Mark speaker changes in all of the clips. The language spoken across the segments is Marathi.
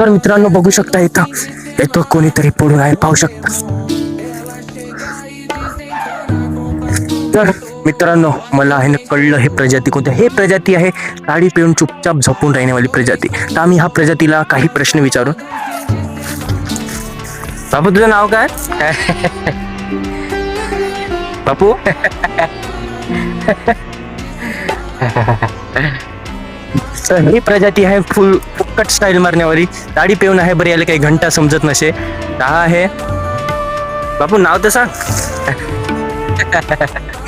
Speaker 1: तर मित्रांनो बघू शकता इथं येतो कोणीतरी पडून आहे, पाहू शकता. तर मित्रांनो मला आहे ना कळलं हे प्रजाती कोणत्या. हे प्रजाती आहे ताडी पिऊन चुपचाप झोपून राहण्यावाली प्रजाती. तर आम्ही ह्या प्रजातीला काही प्रश्न विचारू. बापू तुझं नाव काय? बापू तर ही प्रजाती आहे फुक्कट स्टाईल मारण्यावाली. ताडी पिऊन आहे बरं, याला काही घंटा समजत नसे. का आहे बापू नाव तर सांग.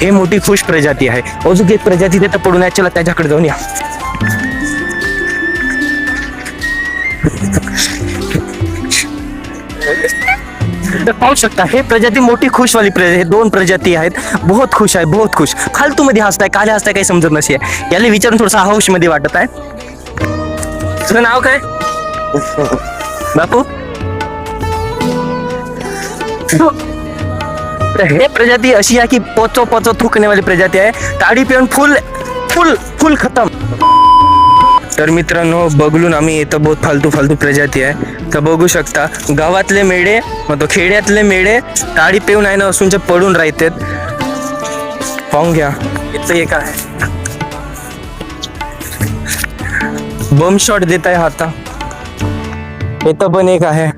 Speaker 1: हे मोठी खुश प्रजाती आहे. अजून एक प्रजाती तिथं पडून आहे, चला त्याच्याकडे जाऊन या. पाहू शकता हे प्रजाती मोठी खुशवाली प्रजाती. हे दोन प्रजाती आहेत, बहुत खुश आहे, बहुत खुश. फालतू मध्ये हसताय, काले हसताय काही समजत नसे. याला विचारून थोडसा हौश मध्ये वाटत आहे. तुझं नाव काय बापू? हे प्रजाती अशी आहे की पोचो पोचो थुकणे वाली प्रजाती आहे. ताडी पिऊन फुल फुल फुल खतम. तर मित्रांनो बघलून आम्ही इथं बहुत फालतू फालतू प्रजाती आहे. तर बघू शकता गावातले मेढे मग तो खेड्यातले मेढे ताडी पिऊन आहे ना असून पडून राहतात. पाहून घ्या इथं एक आहे, बम शॉट देत आहे हाता. इथं पण एक आहे.